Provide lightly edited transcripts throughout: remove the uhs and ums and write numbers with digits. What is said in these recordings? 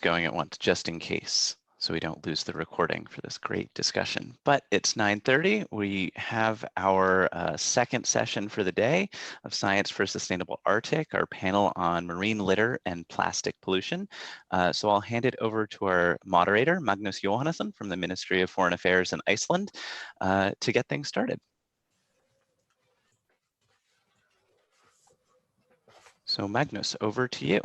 going at once, just in case, so we don't lose the recording for this great discussion. But it's 9:30. We have our second session for the day of Science for Sustainable Arctic, our panel on marine litter and plastic pollution. So I'll hand it over to our moderator, Magnús Jóhannesson from the Ministry of Foreign Affairs in Iceland, to get things started. So Magnús, over to you.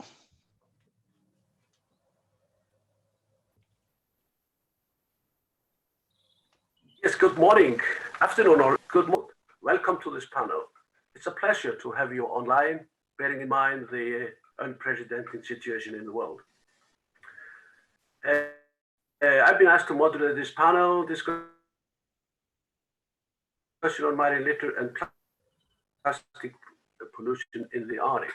Yes, good morning, afternoon, or good morning. Welcome to this panel. It's a pleasure to have you online, bearing in mind the unprecedented situation in the world. I've been asked to moderate this panel discussion on marine litter and plastic pollution in the Arctic.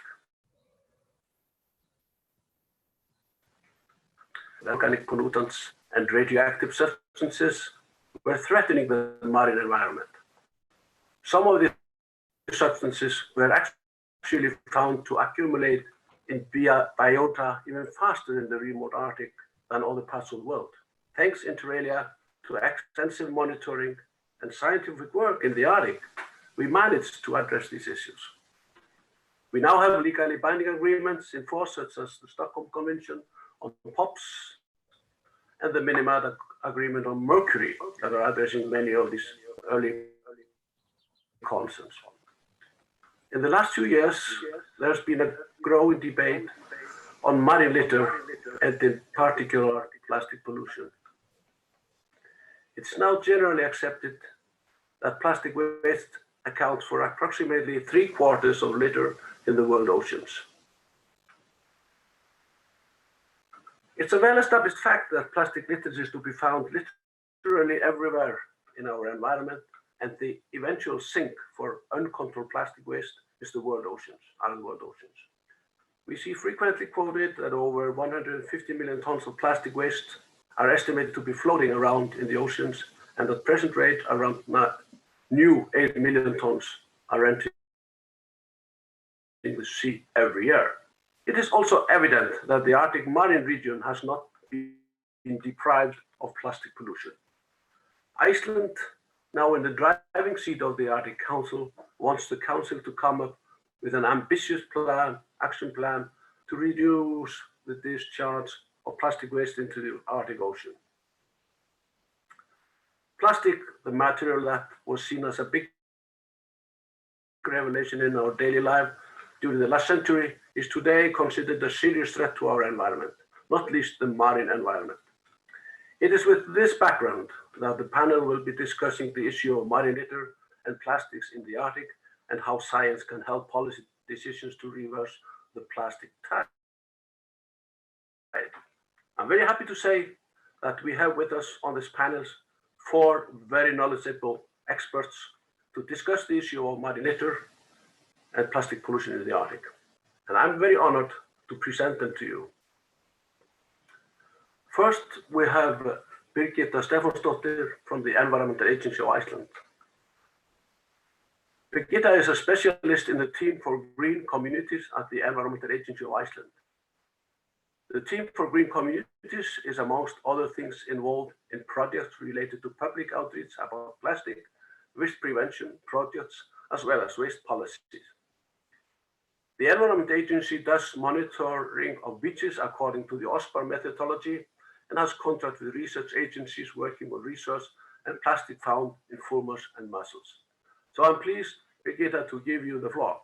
Organic pollutants and radioactive substances were threatening the marine environment. Some of these substances were actually found to accumulate in biota even faster in the remote Arctic than other parts of the world. Thanks, inter alia, to extensive monitoring and scientific work in the Arctic, we managed to address these issues. We now have legally binding agreements in force, such as the Stockholm Convention on POPs and the Minamata Agreement on mercury, that are addressing many of these early concerns. In the last 2 years, there's been a growing debate on marine litter and in particular plastic pollution. It's now generally accepted that plastic waste accounts for approximately 3/4 of litter in the world oceans. It's a well-established fact that plastic litter is to be found literally everywhere in our environment, and the eventual sink for uncontrolled plastic waste is the world oceans, our world oceans. We see frequently quoted that over 150 million tons of plastic waste are estimated to be floating around in the oceans, and at present rate, around new 8 million tons are entering the sea every year. It is also evident that the Arctic marine region has not been deprived of plastic pollution. Iceland, now in the driving seat of the Arctic Council, wants the Council to come up with an ambitious action plan to reduce the discharge of plastic waste into the Arctic Ocean. Plastic, the material that was seen as a big revelation in our daily life during the last century, is today considered a serious threat to our environment, not least the marine environment. It is with this background that the panel will be discussing the issue of marine litter and plastics in the Arctic and how science can help policy decisions to reverse the plastic tide. I'm very happy to say that we have with us on this panel 4 very knowledgeable experts to discuss the issue of marine litter and plastic pollution in the Arctic. And I'm very honored to present them to you. First, we have Birgitta Stefánsdóttir from the Environmental Agency of Iceland. Birgitta is a specialist in the team for green communities at the Environmental Agency of Iceland. The team for green communities is, amongst other things, involved in projects related to public outreach about plastic, waste prevention projects, as well as waste policies. The Environment Agency does monitoring of beaches according to the OSPAR methodology and has contract with research agencies working on research and plastic found in fulmars and mussels. So I'm pleased, Birgitta, to give you the floor.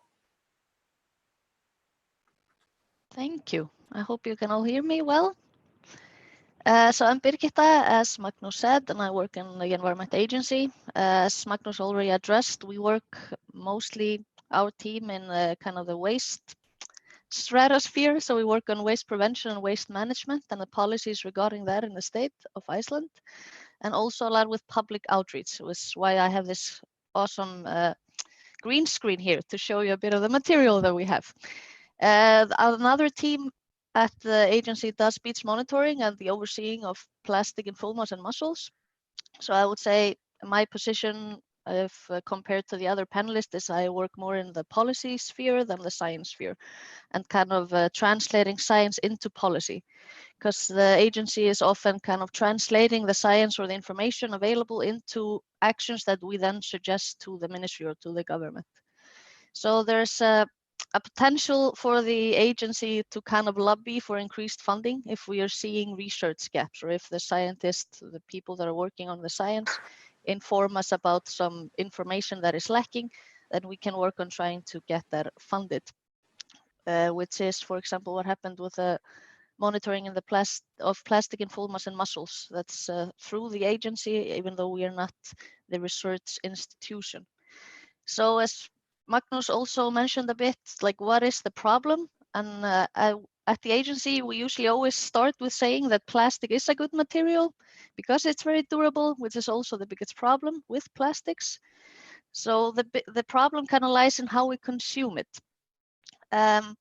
Thank you. I hope you can all hear me well. So I'm Birgitta, as Magnús said, and I work in the Environment Agency. As Magnús already addressed, we work mostly, our team, in kind of the waste stratosphere. So we work on waste prevention and waste management and the policies regarding that in the state of Iceland, and also a lot with public outreach, which is why I have this awesome green screen here to show you a bit of the material that we have. Another team at the agency does beach monitoring and the overseeing of plastic in fulmars and mussels. So I would say my position if compared to the other panelists, is I work more in the policy sphere than the science sphere, and kind of translating science into policy, because the agency is often kind of translating the science or the information available into actions that we then suggest to the ministry or to the government. So there's a potential for the agency to kind of lobby for increased funding if we are seeing research gaps, or if the scientists, the people that are working on the science, inform us about some information that is lacking, then we can work on trying to get that funded, which is, for example, what happened with the monitoring in the plastic in full mass in mussels. That's through the agency, even though we are not the research institution. So as Magnús also mentioned a bit, like, what is the problem? And at the agency, we usually always start with saying that plastic is a good material because it's very durable, which is also the biggest problem with plastics. So the problem kind of lies in how we consume it. And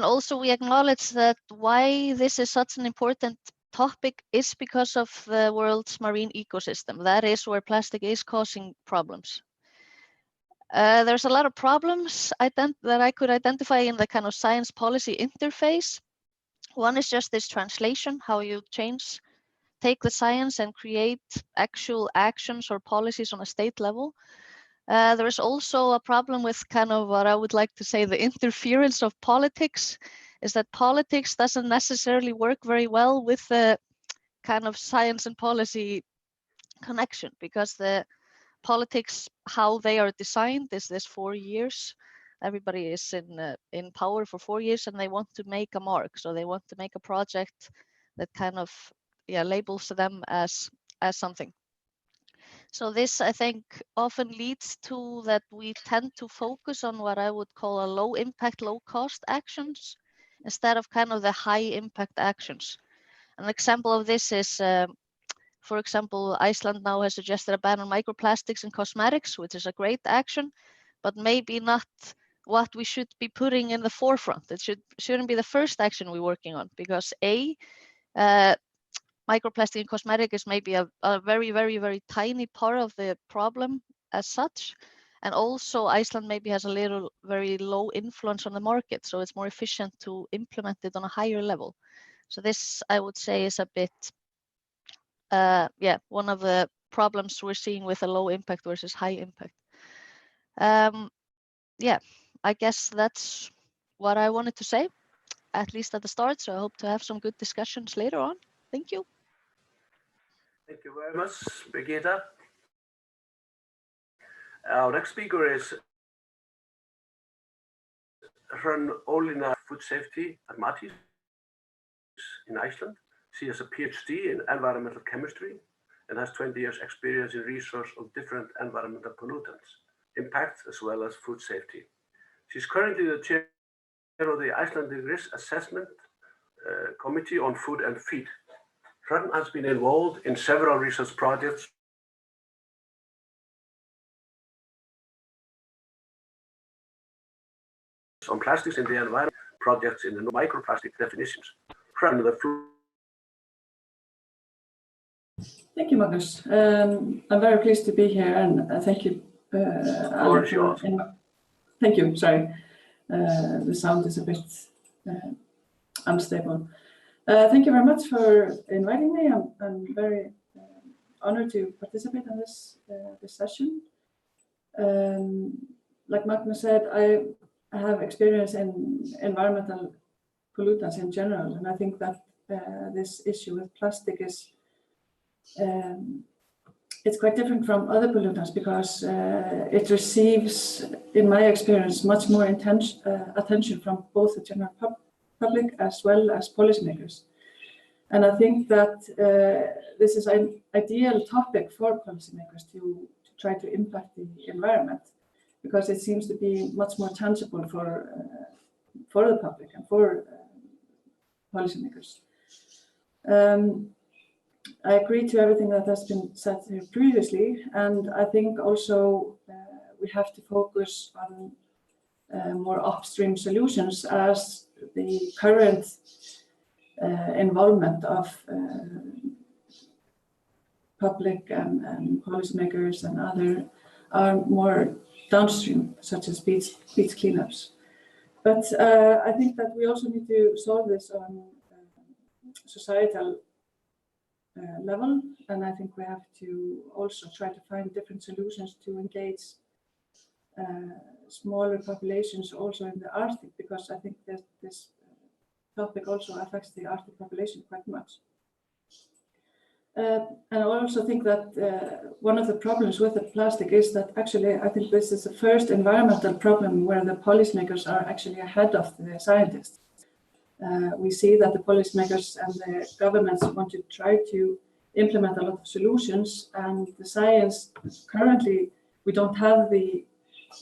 also we acknowledge that why this is such an important topic is because of the world's marine ecosystem. That is where plastic is causing problems. There's a lot of problems that I could identify in the kind of science policy interface. One is just this translation, how you take the science and create actual actions or policies on a state level. There is also a problem with kind of what I would like to say the interference of politics, is that politics doesn't necessarily work very well with the kind of science and policy connection, because the politics, how they are designed, is this 4 years. Everybody is in power for 4 years and they want to make a mark. So they want to make a project that kind of labels them as something. So this, I think, often leads to that we tend to focus on what I would call a low impact, low cost actions instead of kind of the high impact actions. An example of this is, for example, Iceland now has suggested a ban on microplastics in cosmetics, which is a great action, but maybe not what we should be putting in the forefront. It shouldn't be the first action we're working on, because microplastic in cosmetic is maybe a very, very, very tiny part of the problem as such. And also Iceland maybe has a very low influence on the market. So it's more efficient to implement it on a higher level. So this, I would say, is a bit, one of the problems we're seeing with a low impact versus high impact. I guess that's what I wanted to say, at least at the start. So I hope to have some good discussions later on. Thank you. Thank you very much, Birgitta. Our next speaker is Hrönn Ólína, Food Safety at Matís in Iceland. She has a PhD in environmental chemistry and has 20 years experience in research of different environmental pollutants, impacts, as well as food safety. She's currently the chair of the Icelandic Risk Assessment Committee on Food and Feed. Hrönn has been involved in several research projects on plastics in the environment, projects in the microplastic definitions. Hrönn, the floor. Thank you, Magnús. I'm very pleased to be here, and thank you. Thank you. Sorry, the sound is a bit unstable. Thank you very much for inviting me. I'm very honored to participate in this session. Like Magnús said, I have experience in environmental pollutants in general, and I think that this issue with plastic is it's quite different from other pollutants, because it receives, in my experience, much more attention from both the general public as well as policymakers. And I think that this is an ideal topic for policymakers to try to impact the environment, because it seems to be much more tangible for the public and for policymakers. I agree to everything that has been said here previously, and I think also we have to focus on more upstream solutions, as the current involvement of public and policymakers and other are more downstream, such as beach cleanups. But I think that we also need to solve this on societal level, and I think we have to also try to find different solutions to engage smaller populations also in the Arctic, because I think that this topic also affects the Arctic population quite much. And I also think that one of the problems with the plastic is that actually I think this is the first environmental problem where the policymakers are actually ahead of the scientists. We see that the policymakers and the governments want to try to implement a lot of solutions, and the science currently, we don't have the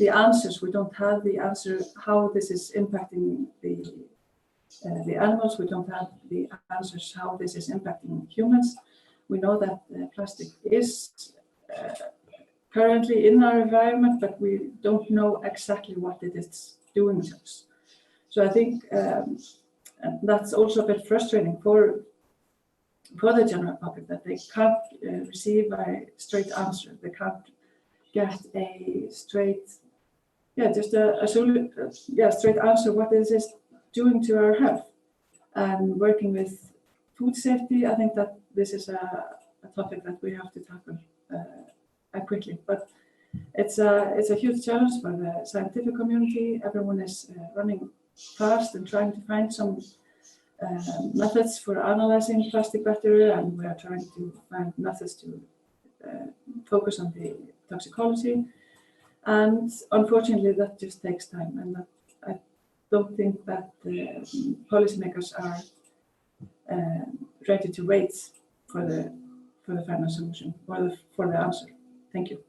answers. We don't have the answer how this is impacting the animals. We don't have the answers how this is impacting humans. We know that plastic is currently in our environment, but we don't know exactly what it is doing to us. So I think that's also a bit frustrating for the general public, that they can't receive a straight answer. They can't get a straight, straight answer what is this doing to our health. And working with food safety, I think that this is a topic that we have to tackle quickly. But it's a huge challenge for the scientific community. Everyone is running fast and trying to find some methods for analyzing plastic better, and we are trying to find methods to focus on the toxicology. And unfortunately, that just takes time, and I don't think that the policymakers are ready to wait for the final solution or for the answer. Thank you.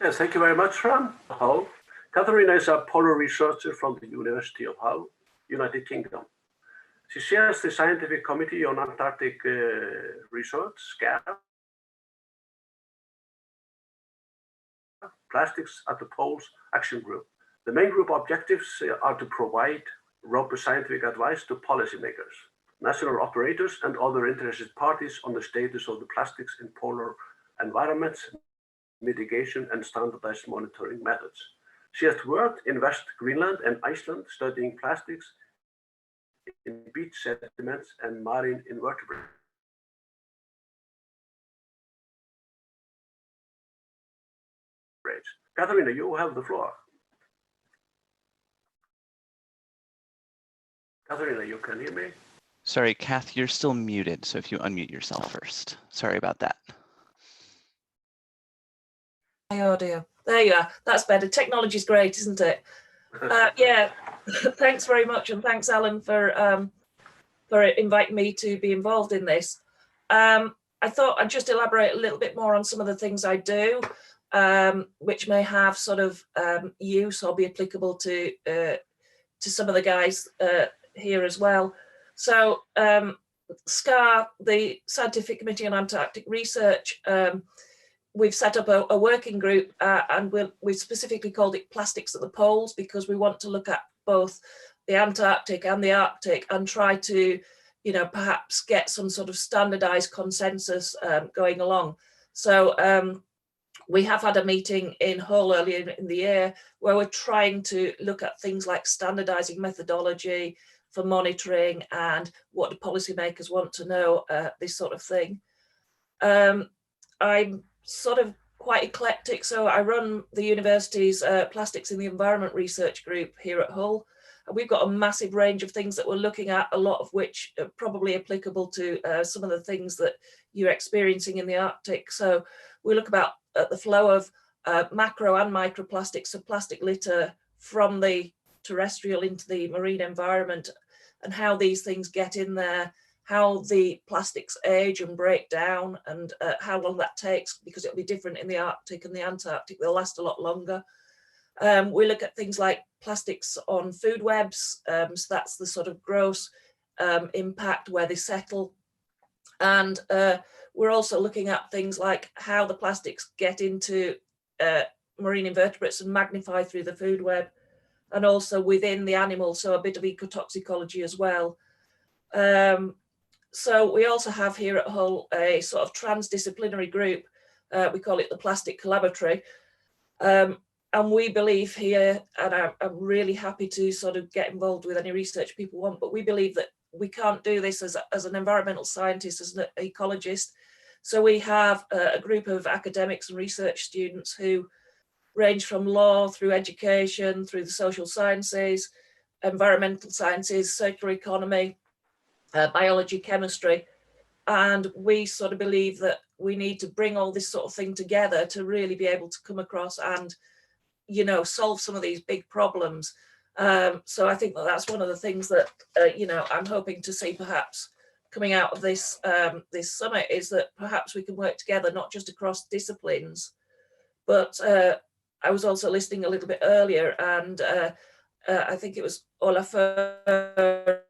Yes, thank you very much, Hrönn. Hull. Katharina is a polar researcher from the University of Hull, United Kingdom. She chairs the Scientific Committee on Antarctic Research, SCAR, Plastics at the Poles Action Group. The main group objectives are to provide robust scientific advice to policymakers, national operators, and other interested parties on the status of the plastics in polar environments, mitigation, and standardized monitoring methods. She has worked in West Greenland and Iceland studying plastics in beach sediments and marine invertebrates. Katharina, you have the floor. Katharina, you can hear me? Sorry, Kath, you're still muted, so if you unmute yourself first. Sorry about that. My audio. There you are. That's better. Technology's great, isn't it? Yeah. Thanks very much, and thanks, Alan, for inviting me to be involved in this. I thought I'd just elaborate a little bit more on some of the things I do, which may have sort of use or be applicable to some of the guys here as well. So SCAR, the Scientific Committee on Antarctic Research, we've set up a working group, and we've specifically called it Plastics at the Poles, because we want to look at both the Antarctic and the Arctic and try to, perhaps get some sort of standardized consensus going along. So we have had a meeting in Hull earlier in the year where we're trying to look at things like standardizing methodology for monitoring and what do policymakers want to know, this sort of thing. I'm sort of quite eclectic, so I run the university's Plastics in the Environment research group here at Hull. And we've got a massive range of things that we're looking at, a lot of which are probably applicable to some of the things that you're experiencing in the Arctic. So we look at the flow of macro and microplastics, so plastic litter from the terrestrial into the marine environment, and how these things get in there, how the plastics age and break down, and how long that takes, because it'll be different in the Arctic and the Antarctic. They'll last a lot longer. We look at things like plastics on food webs, so that's the sort of gross impact where they settle. And we're also looking at things like how the plastics get into marine invertebrates and magnify through the food web. and also within the animal, so a bit of ecotoxicology as well. So we also have here at Hull a sort of transdisciplinary group. We call it the Plastic Collaboratory. And we believe here, and I'm really happy to sort of get involved with any research people want, but we believe that we can't do this as an environmental scientist, as an ecologist. So we have a group of academics and research students who range from law through education, through the social sciences, environmental sciences, circular economy, biology, chemistry. And we sort of believe that we need to bring all this sort of thing together to really be able to come across and, you know, solve some of these big problems. So I think that that's one of the things that, you know, I'm hoping to see perhaps coming out of this, this summit, is that perhaps we can work together, not just across disciplines, but I was also listening a little bit earlier, and I think it was Olafur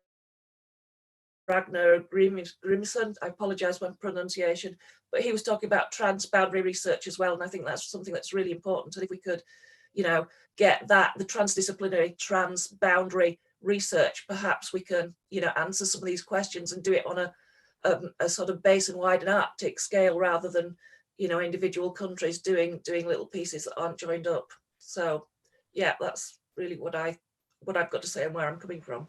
Ragnar Grimsson, I apologize for my pronunciation, but he was talking about transboundary research as well, and I think that's something that's really important. And if we could, you know, get that, the transdisciplinary, transboundary research, perhaps we can, you know, answer some of these questions and do it on a sort of base and wide and Arctic scale, rather than, you know, individual countries doing little pieces that aren't joined up. So yeah, that's really what I've got to say and where I'm coming from.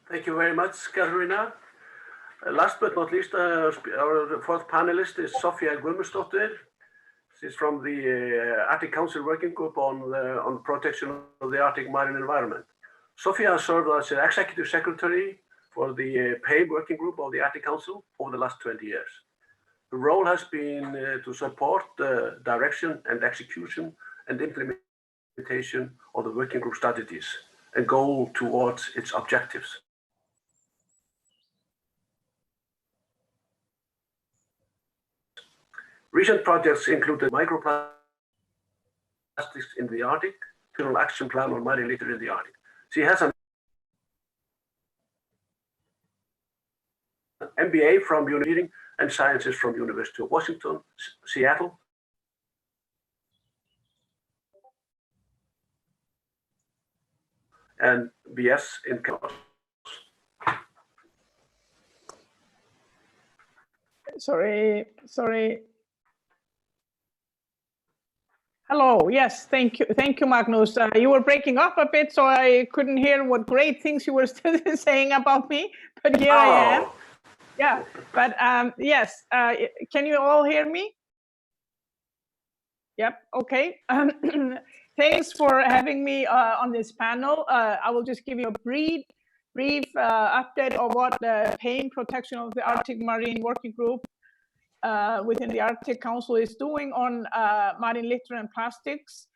Thank you very much, Katarina. Last but not least, our fourth panelist is Soffía Guðmundsdóttir. She's from the Arctic Council Working Group on protection of the Arctic marine environment. Soffía has served as an executive secretary for the PAIM Working Group of the Arctic Council over the last 20 years. Her role has been to support the direction and execution and implementation of the working group strategies and goal towards its objectives. Recent projects included microplastics in the Arctic, National Action Plan on Marine Litter in the Arctic. She has an MBA from Engineering and Sciences from University of Washington, Seattle. And BS in Chemistry. Sorry. Hello, yes, thank you, Magnús. You were breaking up a bit, so I couldn't hear what great things you were still saying about me, but here I am. Yeah, but yes, can you all hear me? Yep, okay. Thanks for having me on this panel. I will just give you a brief update of what the PAIM Protection of the Arctic Marine Working Group within the Arctic Council is doing on marine litter and plastics.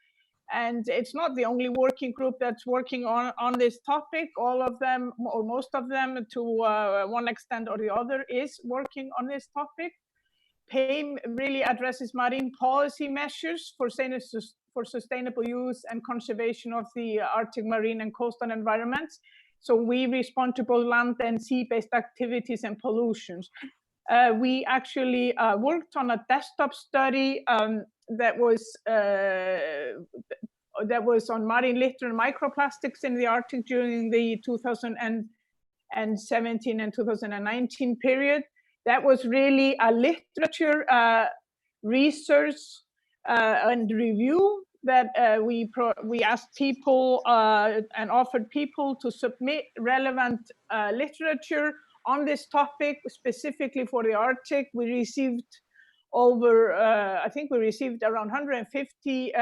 And it's not the only working group that's working on this topic. All of them, or most of them, to one extent or the other, is working on this topic. PAIM really addresses marine policy measures for sustainable use and conservation of the Arctic marine and coastal environments. So we respond to both land and sea-based activities and pollutions. We actually worked on a desktop study that was on marine litter and microplastics in the Arctic during the 2017 and 2019 period. That was really a literature research and review that we asked people and offered people to submit relevant literature on this topic, specifically for the Arctic. We received over, I think we received around 150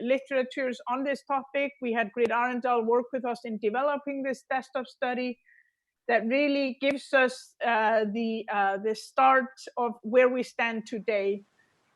literatures on this topic. We had Grid Arendal work with us in developing this desktop study that really gives us the start of where we stand today.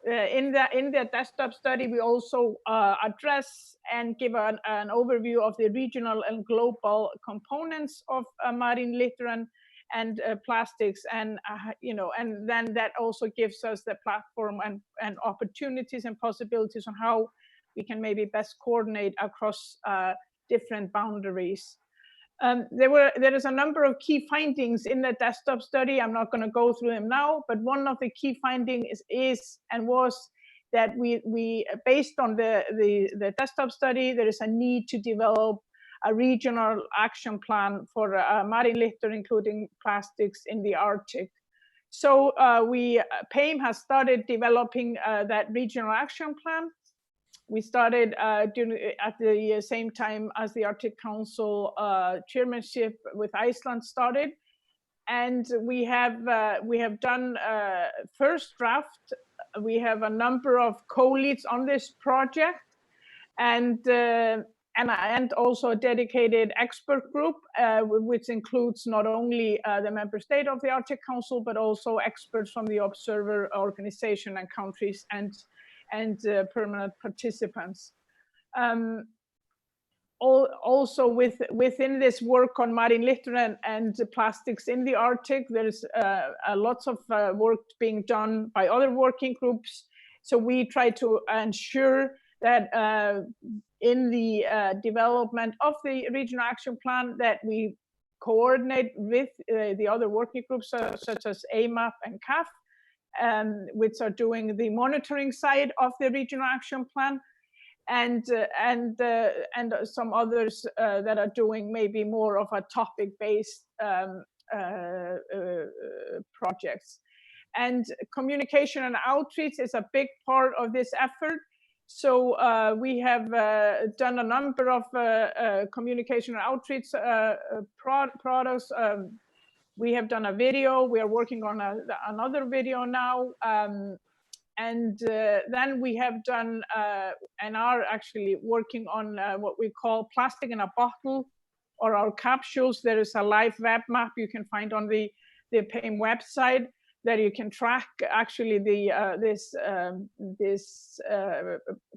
In the desktop study, we also address and give an overview of the regional and global components of marine litter and plastics, and and then that also gives us the platform and opportunities and possibilities on how we can maybe best coordinate across different boundaries. There is a number of key findings in the desktop study. I'm not going to go through them now, but one of the key findings is and was that we based on the desktop study, there is a need to develop a regional action plan for marine litter, including plastics in the Arctic. So PAIM has started developing that regional action plan. We started at the same time as the Arctic Council chairmanship with Iceland started, and we have done first draft. We have a number of co-leads on this project, and also a dedicated expert group, which includes not only the member state of the Arctic Council, but also experts from the observer organization and countries and permanent participants. Also within this work on marine litter and plastics in the Arctic, there's lots of work being done by other working groups. So we try to ensure that in the development of the regional action plan, that we coordinate with the other working groups such as AMAP and CAF, which are doing the monitoring side of the regional action plan, and some others that are doing maybe more of a topic-based projects. And communication and outreach is a big part of this effort. So we have done a number of communication and outreach products. We have done a video. We are working on another video now. And then we have done and are actually working on what we call plastic in a bottle, or our capsules. There is a live web map you can find on the PAIM website that you can track actually this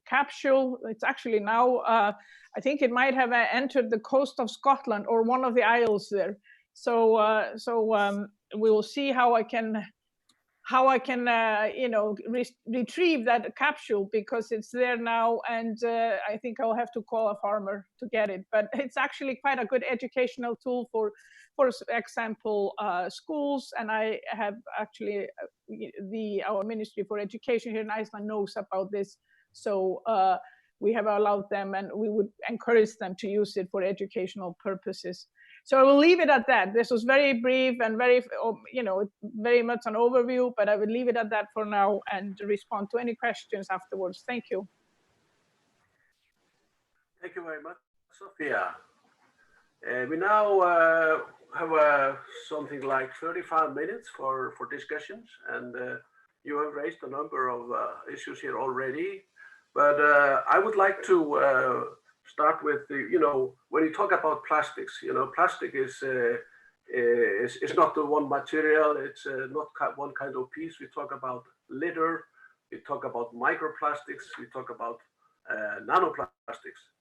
capsule. It's actually now, I think it might have entered the coast of Scotland or one of the isles there. So we will see how I can retrieve that capsule, because it's there now, and I think I'll have to call a farmer to get it. But it's actually quite a good educational tool for example, schools. And I have actually our Ministry for Education here in Iceland knows about this, so we have allowed them, and we would encourage them to use it for educational purposes. So I will leave it at that. This was very brief and very much an overview, but I will leave it at that for now and respond to any questions afterwards. Thank you. Thank you very much, Sophia. We now have something like 35 minutes for discussions, and you have raised a number of issues here already. But I would like to start with when you talk about plastics, plastic is not the one material. It's not one kind of piece. We talk about litter. We talk about microplastics. We talk about nanoplastics.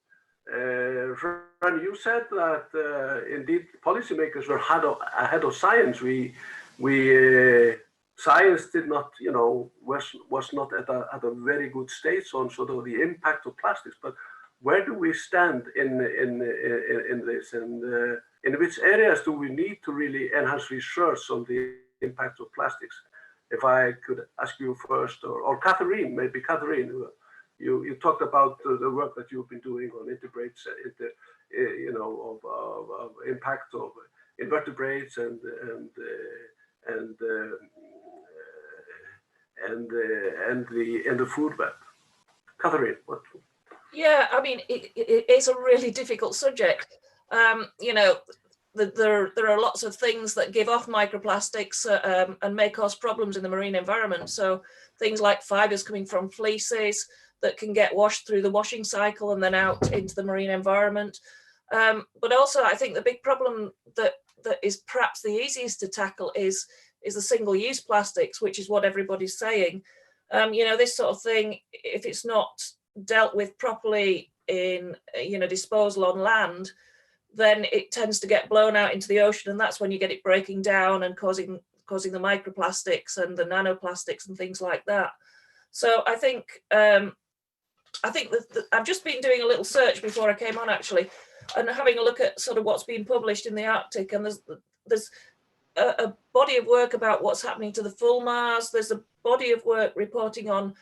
Hrönn, you said that indeed policymakers were ahead of science. Science did not, was not at a very good stage on sort of the impact of plastics. But where do we stand in this, and in which areas do we need to really enhance research on the impact of plastics? If I could ask you first, or Catherine, maybe Catherine. You talked about the work that you've been doing on invertebrates, of impact of invertebrates and the food web. Catherine, what? Yeah, I mean, it's a really difficult subject. There are lots of things that give off microplastics and may cause problems in the marine environment. So things like fibers coming from fleeces that can get washed through the washing cycle and then out into the marine environment. But also, I think the big problem that is perhaps the easiest to tackle is the single-use plastics, which is what everybody's saying. This sort of thing, if it's not dealt with properly in disposal on land, then it tends to get blown out into the ocean, and that's when you get it breaking down and causing the microplastics and the nanoplastics and things like that. So I think that I've just been doing a little search before I came on, actually, and having a look at sort of what's been published in the Arctic, and there's a body of work about what's happening to the fulmars. There's a body of work reporting on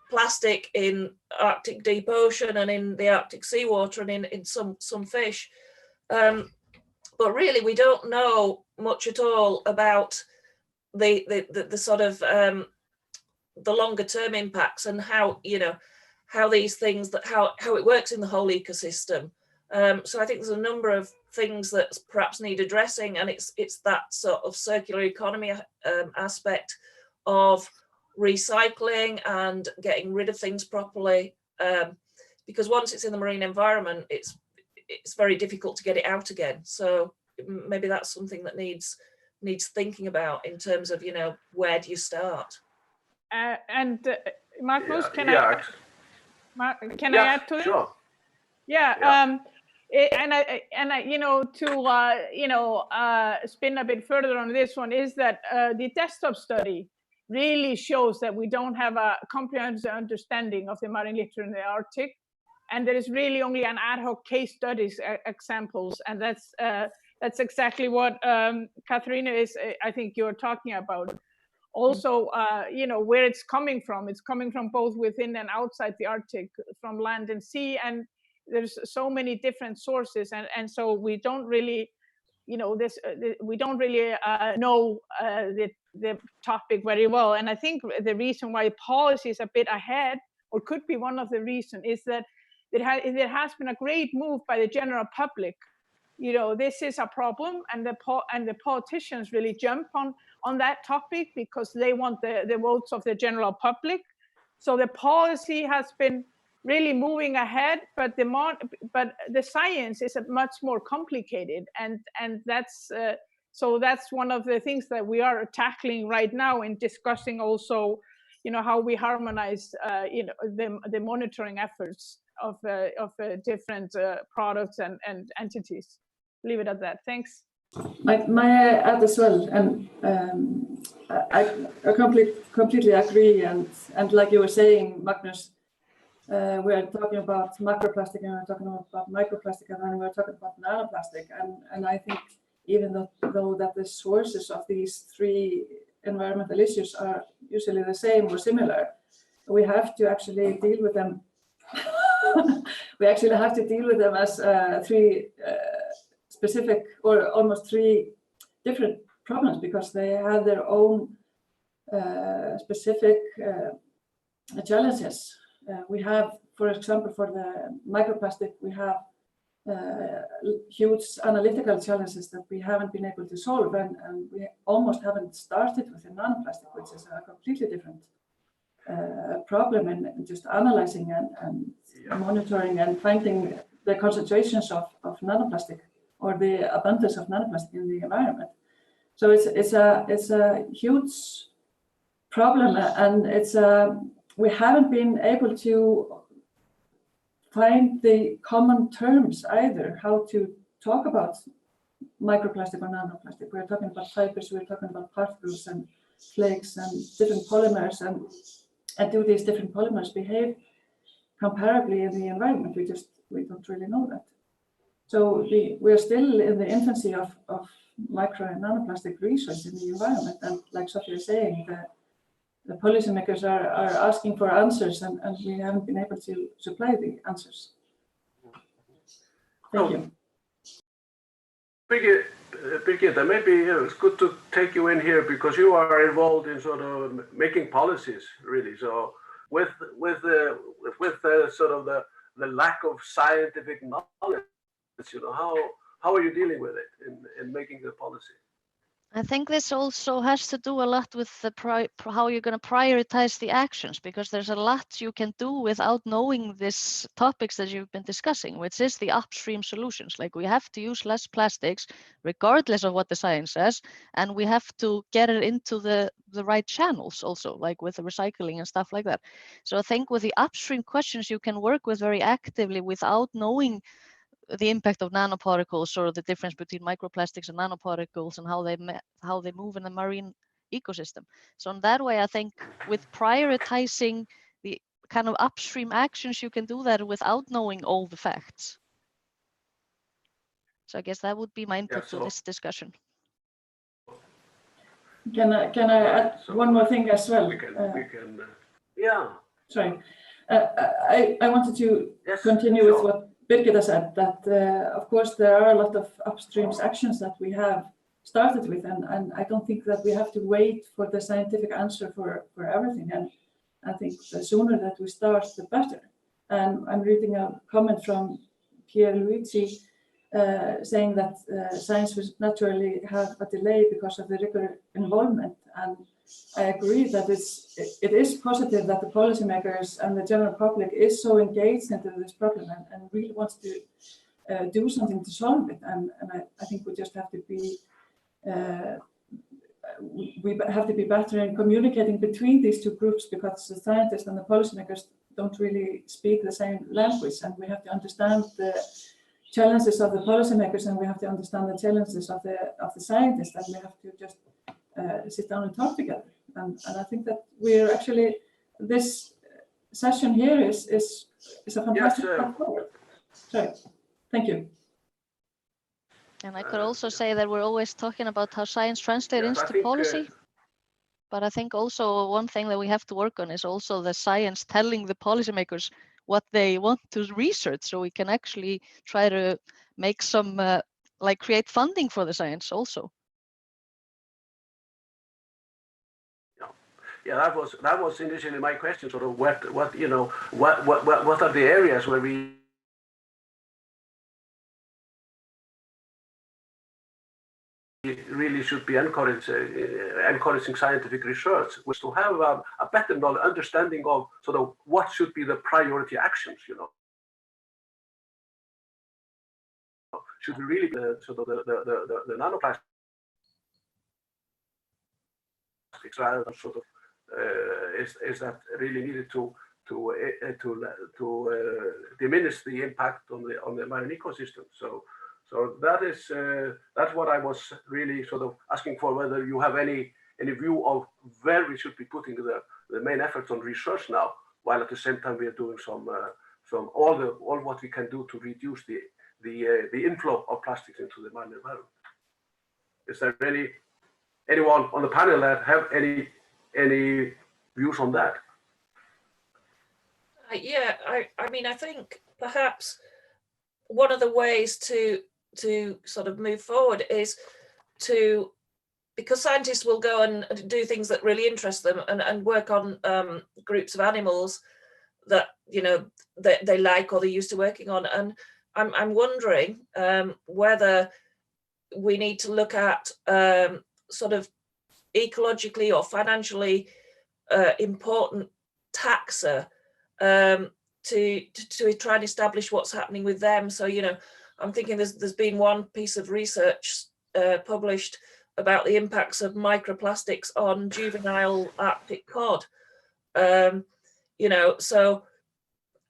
plastic in Arctic deep ocean and in the Arctic seawater and in some fish. But really, we don't know much at all about the sort of the longer term impacts and how, you know, how these things, how it works in the whole ecosystem. So I think there's a number of things that perhaps need addressing, and it's that sort of circular economy aspect of recycling and getting rid of things properly, because once it's in the marine environment, it's very difficult to get it out again. So maybe that's something that needs thinking about in terms of, you know, where do you start? Magnús, can I add to it? Sure. Yeah. And I, you know, to spin a bit further on this one is that the desktop study really shows that we don't have a comprehensive understanding of the marine litter in the Arctic, and there is really only an ad hoc case studies examples, and that's exactly what Katharina is, I think, you're talking about. Also, you know, where it's coming from both within and outside the Arctic, from land and sea, and there's so many different sources, and so we don't really, you know, we don't really know the topic very well. And I think the reason why policy is a bit ahead, or could be one of the reasons, is that there has been a great move by the general public. You know, this is a problem, and the politicians really jump on that topic because they want the votes of the general public. So the policy has been really moving ahead, but the science is much more complicated, and that's so that's one of the things that we are tackling right now in discussing also, you know, how we harmonize you know, the monitoring efforts of different products and entities. Leave it at that. Thanks. May I add as well? And I completely agree. And like you were saying, Magnús, we are talking about macroplastic, and we're talking about microplastic, and then we're talking about nanoplastic. And I think even though that the sources of these three environmental issues are usually the same or similar, we have to actually deal with them. We actually have to deal with them as three specific, or almost three different problems, because they have their own specific challenges. We have, for example, for the microplastic, we have huge analytical challenges that we haven't been able to solve, and we almost haven't started with the nanoplastic, which is a completely different problem in just analyzing and monitoring and finding the concentrations of nanoplastic, or the abundance of nanoplastic in the environment. So it's a huge problem, and we haven't been able to find the common terms either, how to talk about microplastic or nanoplastic. We're talking about fibers, we're talking about particles and flakes and different polymers, and do these different polymers behave comparably in the environment? We don't really know that. So we're still in the infancy of micro and nanoplastic research in the environment, and like Soffía is saying, the policymakers are asking for answers, and we haven't been able to supply the answers. Thank you. Birgitta, maybe it's good to take you in here, because you are involved in sort of making policies, really. So with the sort of the lack of scientific knowledge, you know, how are you dealing with it in making the policy? I think this also has to do a lot with how you're going to prioritize the actions, because there's a lot you can do without knowing these topics that you've been discussing, which is the upstream solutions. Like, we have to use less plastics regardless of what the science says, and we have to get it into the right channels also, like with the recycling and stuff like that. So I think with the upstream questions you can work with very actively without knowing the impact of nanoparticles, or the difference between microplastics and nanoparticles, and how they move in the marine ecosystem. So in that way, I think with prioritizing the kind of upstream actions, you can do that without knowing all the facts. So I guess that would be my input to this discussion. Can I add one more thing as well? We can, yeah. sorry. I wanted to continue with what Birgitta said, that of course there are a lot of upstream actions that we have started with, and I don't think that we have to wait for the scientific answer for everything. And I think the sooner that we start, the better. And I'm reading a comment from Pierluigi saying that science will naturally have a delay because of the rigorous involvement. And I agree that it is positive that the policymakers and the general public is so engaged into this problem and really wants to do something to solve it. And I think we just have to be we have to be better in communicating between these two groups, because the scientists and the policymakers don't really speak the same language, and we have to understand the challenges of the policymakers and we have to understand the challenges of the scientists, and we have to just sit down and talk together. And I think that we're actually, this session here is a fantastic step forward. Sorry, thank you. And I could also say that we're always talking about how science translates into policy. But I think also one thing that we have to work on is also the science telling the policymakers what they want to research, so we can actually try to make some, like create funding for the science also. Yeah, that was initially my question. Sort of what are the areas where we really should be encouraging scientific research, was to have a better understanding of sort of what should be the priority actions. Should we really sort of the nanoplastics rather than sort of is that really needed to diminish the impact on the marine ecosystem? So that is that's what I was really sort of asking for, whether you have any view of where we should be putting the main efforts on research now, while at the same time we are doing some all what we can do to reduce the inflow of plastics into the marine environment. Is there anyone on the panel that have any views on that? Yeah, I mean, I think perhaps one of the ways to sort of move forward is because scientists will go and do things that really interest them and work on groups of animals that they like or they're used to working on, and I'm wondering whether we need to look at sort of ecologically or financially important taxa to try and establish what's happening with them. So I'm thinking there's been one piece of research published about the impacts of microplastics on juvenile Arctic cod. So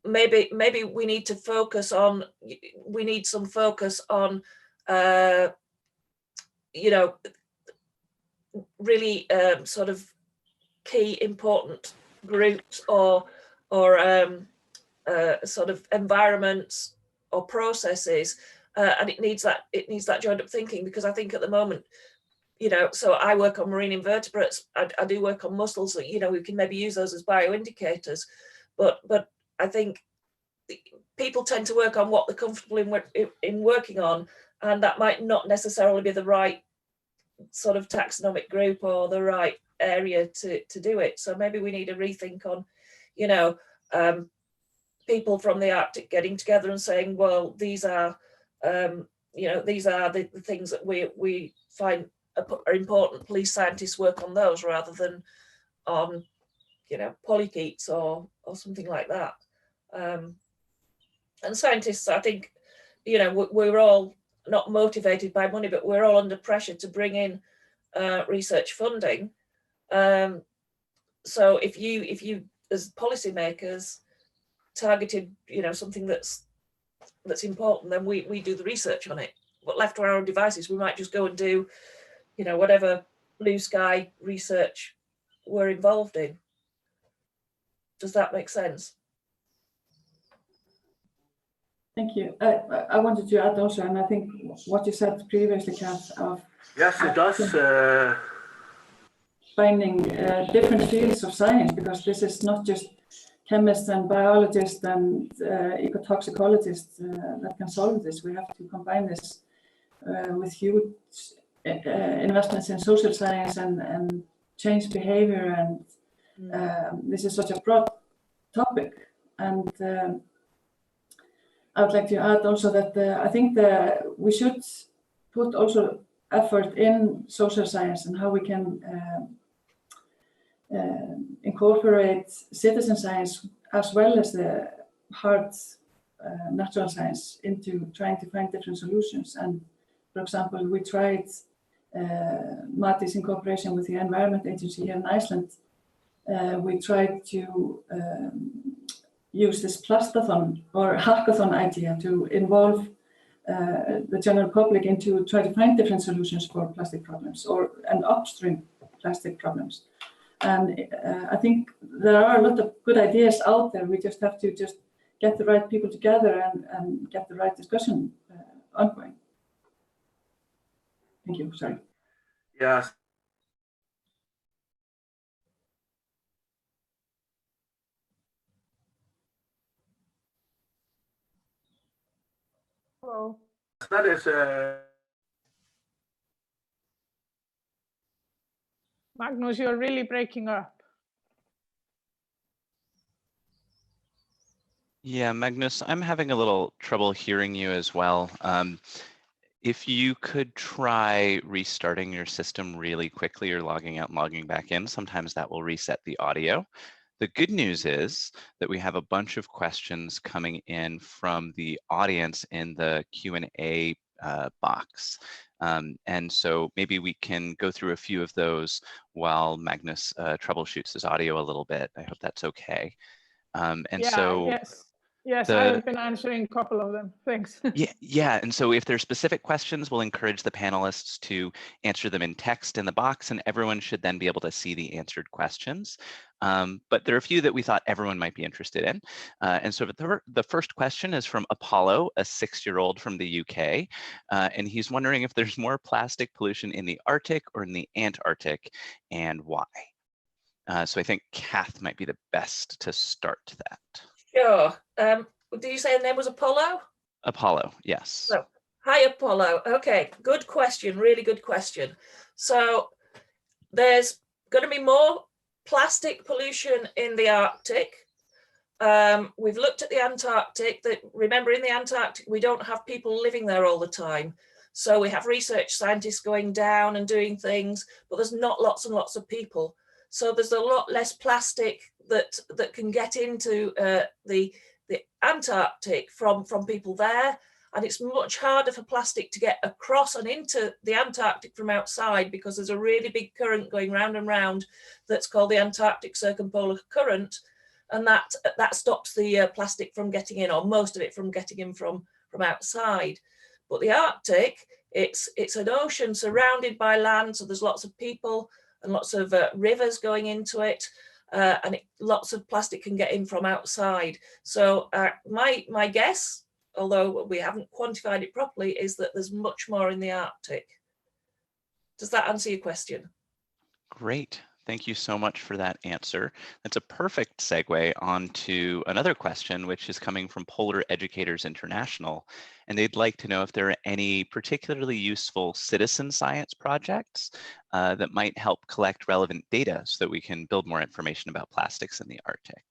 maybe we need to focus on, we need some focus on really sort of key important groups or sort of environments or processes, and it needs that joined up thinking, because I think at the moment, so I work on marine invertebrates, I do work on mussels, so we can maybe use those as bioindicators, but I think people tend to work on what they're comfortable in working on, and that might not necessarily be the right sort of taxonomic group or the right area to do it. So maybe we need a rethink on people from the Arctic getting together and saying, well, these are these are the things that we find are important. Police scientists work on those rather than on polychaetes or something like that. And scientists, I think, we're all not motivated by money, but we're all under pressure to bring in research funding. So if you as policymakers targeted something that's important, then we do the research on it. But left to our own devices, we might just go and do whatever blue sky research we're involved in. Does that make sense? Thank you. I wanted to add also, and I think what you said previously, Kath, of yes, it does. Finding different fields of science, because this is not just chemists and biologists and ecotoxicologists that can solve this. We have to combine this with huge investments in social science and change behavior, and this is such a broad topic. And I would like to add also that I think that we should put also effort in social science and how we can incorporate citizen science as well as the hard natural science into trying to find different solutions. And for example, we tried Matís in cooperation with the Environment Agency here in Iceland. We tried to use this plastathon or hackathon idea to involve the general public into try to find different solutions for plastic problems and upstream plastic problems. And I think there are a lot of good ideas out there. We just have to get the right people together and get the right discussion ongoing. Thank you. Sorry. Yes. Hello. That is Magnús, you're really breaking up. Yeah, Magnús, I'm having a little trouble hearing you as well. If you could try restarting your system really quickly or logging out and logging back in, sometimes that will reset the audio. The good news is that we have a bunch of questions coming in from the audience in the Q&A box. And so maybe we can go through a few of those while Magnús troubleshoots his audio a little bit. I hope that's okay. Yes, I have been answering a couple of them. Thanks. Yeah. And so if there's specific questions, we'll encourage the panelists to answer them in text in the box, and everyone should then be able to see the answered questions. But there are a few that we thought everyone might be interested in. And so the first question is from Apollo, a 6-year-old from the UK. And he's wondering if there's more plastic pollution in the Arctic or in the Antarctic, and why. So I think Kath might be the best to start that. Sure. Did you say the name was Apollo? Apollo, yes. Oh, hi, Apollo. Okay, good question, really good question. So there's going to be more plastic pollution in the Arctic. We've looked at the Antarctic. Remember, in the Antarctic, we don't have people living there all the time. So we have research scientists going down and doing things, but there's not lots and lots of people. So there's a lot less plastic that can get into the Antarctic from people there, and it's much harder for plastic to get across and into the Antarctic from outside because there's a really big current going round and round that's called the Antarctic Circumpolar Current, and that stops the plastic from getting in, or most of it from getting in from outside. But the Arctic, it's an ocean surrounded by land, so there's lots of people and lots of rivers going into it, and lots of plastic can get in from outside. So my guess, although we haven't quantified it properly, is that there's much more in the Arctic. Does that answer your question? Great. Thank you so much for that answer. That's a perfect segue onto another question, which is coming from Polar Educators International. And they'd like to know if there are any particularly useful citizen science projects that might help collect relevant data so that we can build more information about plastics in the Arctic.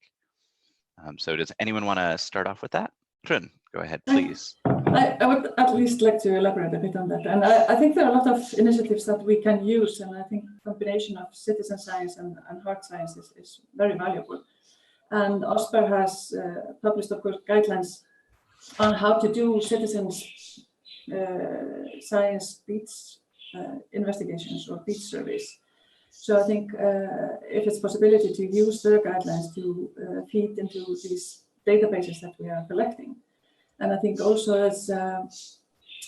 So does anyone want to start off with that? Hrönn, go ahead, please. I would at least like to elaborate a bit on that. And I think there are a lot of initiatives that we can use, and I think the combination of citizen science and hard science is very valuable. And OSPAR has published, of course, guidelines on how to do citizens science beats investigations or beat surveys. So I think if it's possibility to use their guidelines to feed into these databases that we are collecting. And I think also as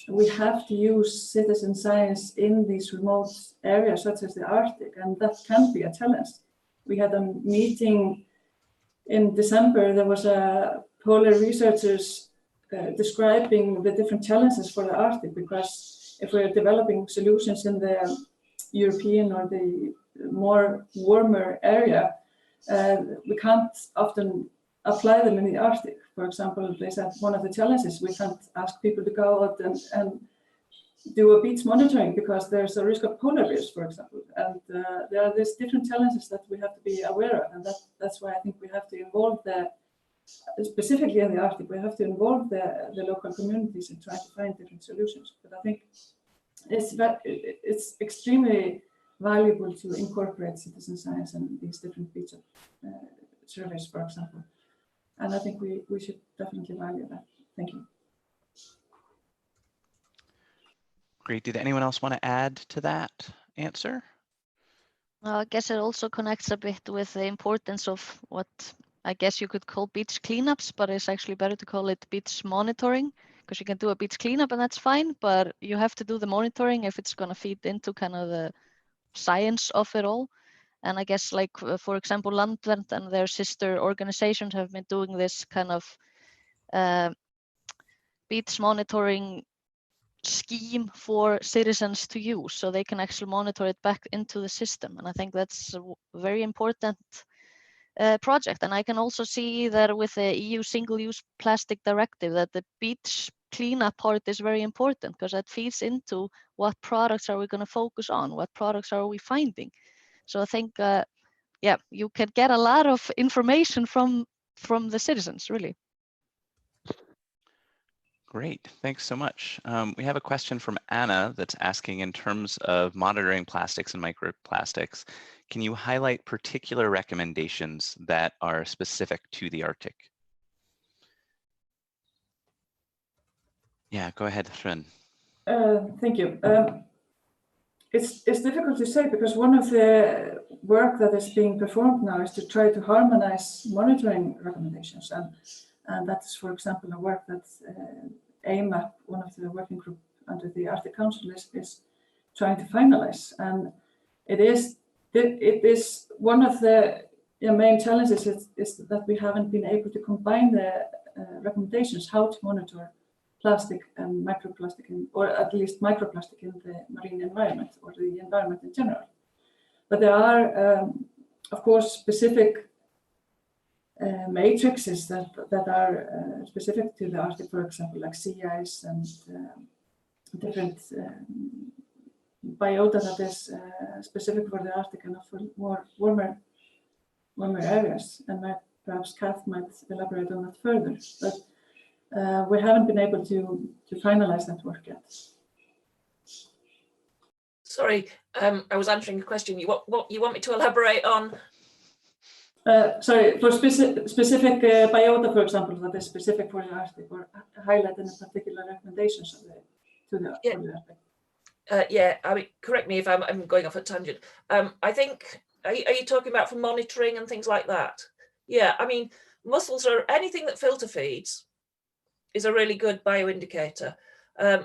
we have to use citizen science in these remote areas such as the Arctic, and that can be a challenge. We had a meeting in December. There was a polar researchers describing the different challenges for the Arctic, because if we're developing solutions in the European or the more warmer area, we can't often apply them in the Arctic. For example, they said one of the challenges, we can't ask people to go out and do a beach monitoring because there's a risk of polar bears, for example. And there are these different challenges that we have to be aware of. And that's why I think we have to involve specifically in the Arctic, we have to involve the local communities and try to find different solutions. But I think it's extremely valuable to incorporate citizen science and these different beach surveys, for example. And I think we should definitely value that. Thank you. Great. Did anyone else want to add to that answer? I guess it also connects a bit with the importance of what I guess you could call beach cleanups, but it's actually better to call it beach monitoring, because you can do a beach cleanup and that's fine, but you have to do the monitoring if it's going to feed into kind of the science of it all. And I guess, like, for example, Landvernd and their sister organizations have been doing this kind of beach monitoring scheme for citizens to use, so they can actually monitor it back into the system. And I think that's a very important project. And I can also see that with the EU single-use plastic directive, that the beach cleanup part is very important, because that feeds into what products are we going to focus on, what products are we finding. So I think, yeah, you can get a lot of information from the citizens, really. Great, thanks so much. We have a question from Anna that's asking, in terms of monitoring plastics and microplastics, can you highlight particular recommendations that are specific to the Arctic? Yeah, go ahead, Hrönn. Thank you. It's difficult to say, because one of the work that is being performed now is to try to harmonize monitoring recommendations. And that's, for example, a work that AMAP, one of the working group under the Arctic Council, is trying to finalize. And it is one of the main challenges is that we haven't been able to combine the recommendations how to monitor plastic and microplastic, or at least microplastic in the marine environment or the environment in general. But there are, of course, specific matrices that are specific to the Arctic, for example, like sea ice and different biota that is specific for the Arctic and for more warmer areas. And perhaps Kath might elaborate on that further. But we haven't been able to finalize that work yet. Sorry, I was answering a question. What you want me to elaborate on? Sorry, for specific biota, for example, that is specific for the Arctic, or highlight in particular recommendations to the Arctic. Yeah, I mean, correct me if I'm going off a tangent. I think, are you talking about for monitoring and things like that? Yeah, I mean, mussels, or anything that filter feeds is a really good bioindicator.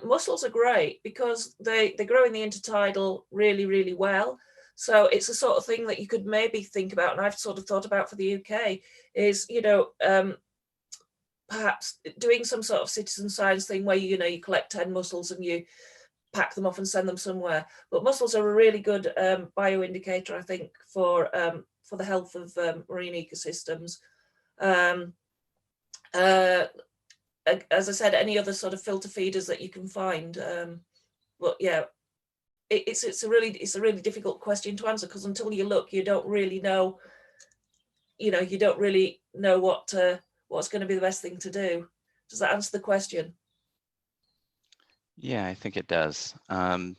Mussels are great because they grow in the intertidal really, really well. So it's the sort of thing that you could maybe think about, and I've sort of thought about for the UK, is, you know, perhaps doing some sort of citizen science thing where, you know, you collect 10 mussels and you pack them off and send them somewhere. But mussels are a really good bioindicator, I think, for the health of marine ecosystems. As I said, any other sort of filter feeders that you can find. But yeah, it's a really difficult question to answer, because until you look, you don't really know. You know, you don't really know what's going to be the best thing to do. Does that answer the question? Yeah, I think it does. We'll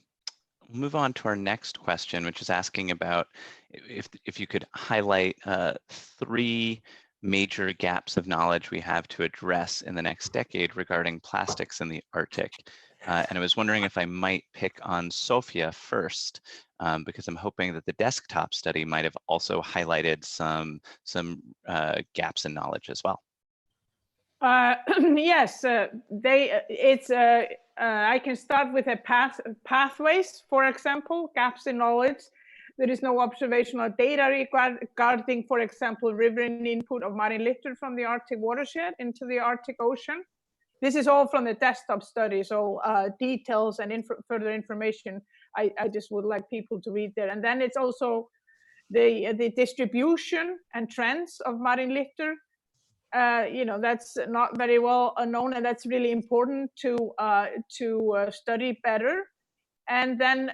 move on to our next question, which is asking about if you could highlight 3 major gaps of knowledge we have to address in the next decade regarding plastics in the Arctic. And I was wondering if I might pick on Soffía first, because I'm hoping that the desktop study might have also highlighted some gaps in knowledge as well. Yes, I can start with pathways, for example, gaps in knowledge. There is no observational data regarding, for example, riverine input of marine litter from the Arctic watershed into the Arctic Ocean. This is all from the desktop study, so details and further information, I just would like people to read there. And then it's also the distribution and trends of marine litter, that's not very well known, and that's really important to study better. And then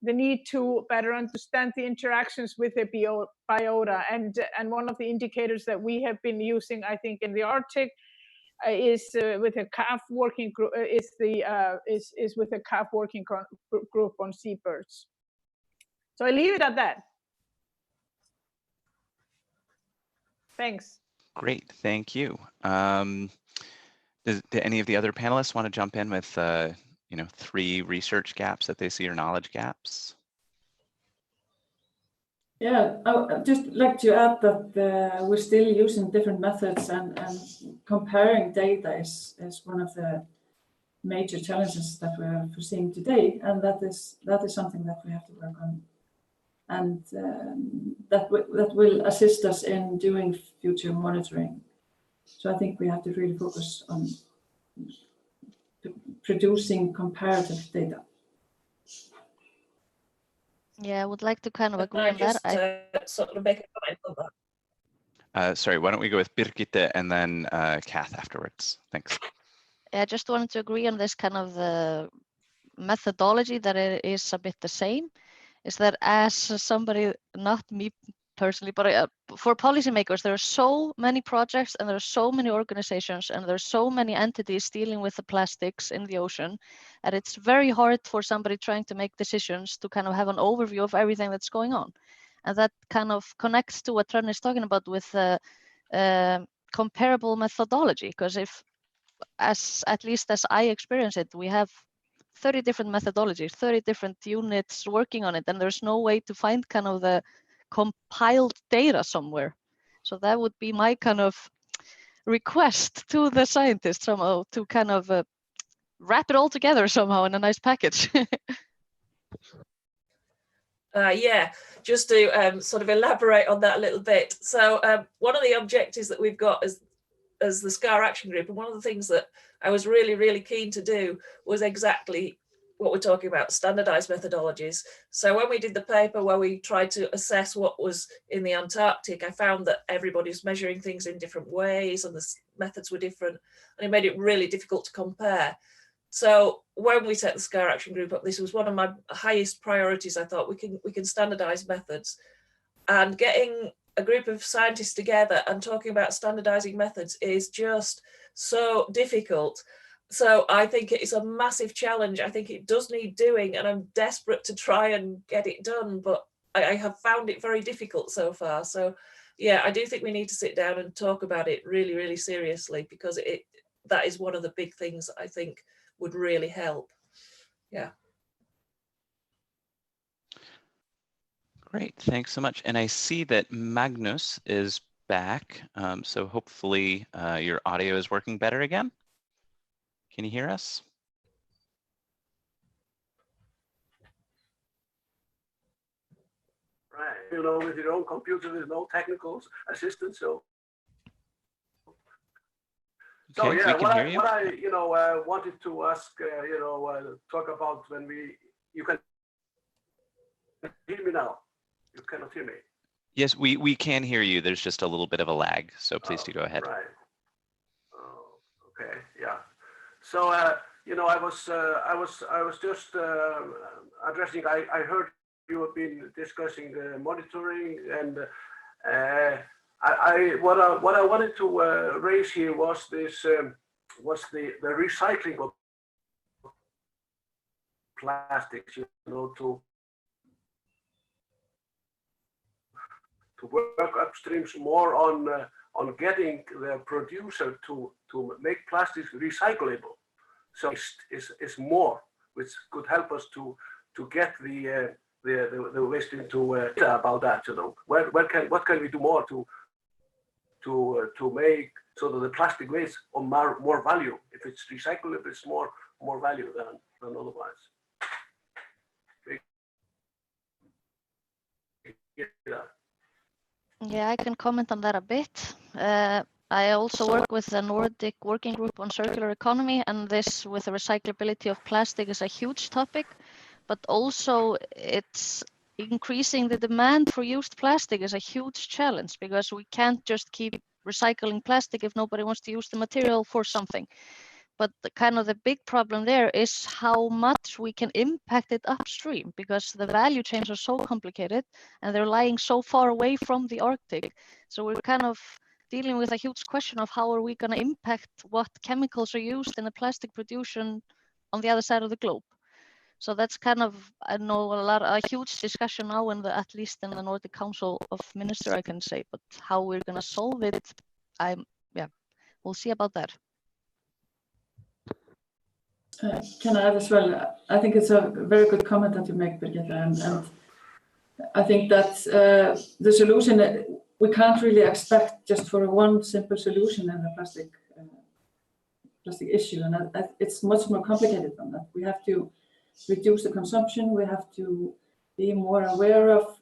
the need to better understand the interactions with the biota. And one of the indicators that we have been using, I think, in the Arctic is with a CAF working group. Is with a CAF working group on seabirds. So I leave it at that. Thanks. Great, thank you. Do any of the other panelists want to jump in with 3 research gaps that they see or knowledge gaps? Yeah, I would just like to add that we're still using different methods, and comparing data is one of the major challenges that we're foreseeing today, and that is something that we have to work on, and that will assist us in doing future monitoring. So I think we have to really focus on producing comparative data. Yeah, I would like to kind of agree on that. Sort of make a comment on that. Sorry, why don't we go with Birgitta and then Kath afterwards? Thanks. I just wanted to agree on this kind of the methodology, that it is a bit the same. Is that as somebody, not me personally, but for policymakers, there are so many projects and there are so many organizations and there are so many entities dealing with the plastics in the ocean, and it's very hard for somebody trying to make decisions to kind of have an overview of everything that's going on. And that kind of connects to what Hrönn is talking about with comparable methodology, because at least as I experience it, we have 30 different methodologies, 30 different units working on it, and there's no way to find kind of the compiled data somewhere. So that would be my kind of request to the scientists somehow, to kind of wrap it all together somehow in a nice package. Yeah, just to sort of elaborate on that a little bit. So one of the objectives that we've got as the SCAR Action Group, and one of the things that I was really, really keen to do was exactly what we're talking about, standardized methodologies. So when we did the paper where we tried to assess what was in the Antarctic, I found that everybody was measuring things in different ways and the methods were different, and it made it really difficult to compare. So when we set the SCAR Action Group up, this was one of my highest priorities. I thought we can standardize methods, and getting a group of scientists together and talking about standardizing methods is just so difficult. So I think it's a massive challenge. I think it does need doing, and I'm desperate to try and get it done, but I have found it very difficult so far. So yeah, I do think we need to sit down and talk about it really, really seriously, because that is one of the big things I think would really help. Yeah. Great, thanks so much. And I see that Magnús is back, so hopefully your audio is working better again. Can you hear us? Right, with your own computer, with no technical assistance. So Okay, yeah, we can hear you. what I wanted to ask, talk about when you can hear me now. You cannot hear me. Yes, we can hear you. There's just a little bit of a lag, so please do go ahead. Right. Oh, okay. Yeah. So I was just addressing. I heard you have been discussing the monitoring, and what I wanted to raise here was this the recycling of plastics. To work upstreams more on getting the producer to make plastics recyclable. So it's more, which could help us to get the waste into about that. What can we do more to make so that the plastic waste of more value? If it's recyclable, it's more value than otherwise. Yeah, I can comment on that a bit. I also work with the Nordic Working Group on Circular Economy, and this with the recyclability of plastic is a huge topic, but also it's increasing the demand for used plastic is a huge challenge, because we can't just keep recycling plastic if nobody wants to use the material for something. But the big problem there is how much we can impact it upstream, because the value chains are so complicated and they're lying so far away from the Arctic. So we're kind of dealing with a huge question of how are we going to impact what chemicals are used in the plastic production on the other side of the globe. So that's I know a huge discussion now at least in the Nordic Council of Ministers, I can say, but how we're going to solve it, we'll see about that. Can I add as well? I think it's a very good comment that you make, Birgitta, and I think that the solution, we can't really expect just for one simple solution in the plastic issue, and it's much more complicated than that. We have to reduce the consumption. We have to be more aware of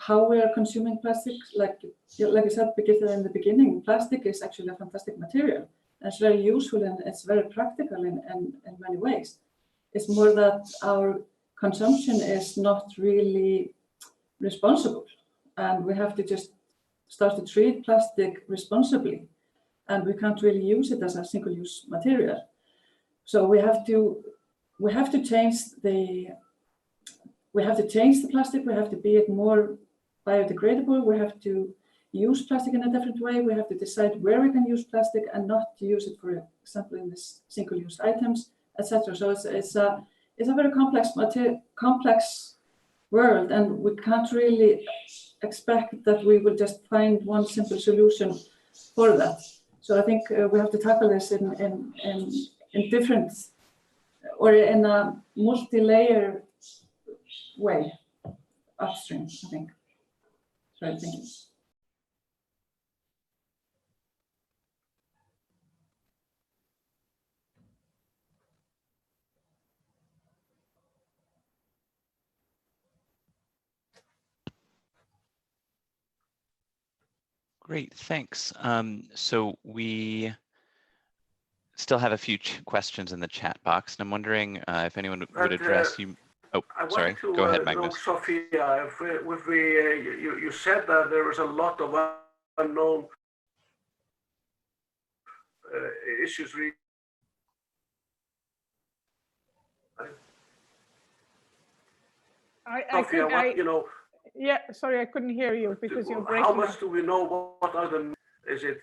how we are consuming plastic. Like I said, Birgitta, in the beginning, plastic is actually a fantastic material. It's very useful and it's very practical in many ways. It's more that our consumption is not really responsible, and we have to just start to treat plastic responsibly, and we can't really use it as a single-use material. So we have to change the plastic. We have to be more biodegradable. We have to use plastic in a different way. We have to decide where we can use plastic and not to use it, for example, in this single-use items, etc. So it's a very complex world, and we can't really expect that we will just find one simple solution for that. So I think we have to tackle this in different, or in a multi-layer way upstream, I think. So thank you. Great, thanks. So we still have a few questions in the chat box, and I'm wondering if anyone would address you. Oh, sorry. Go ahead, Magnús. Soffía, you said that there was a lot of unknown issues. Soffía, yeah, sorry, I couldn't hear you because you're breaking. How much do we know? What are the? Is it?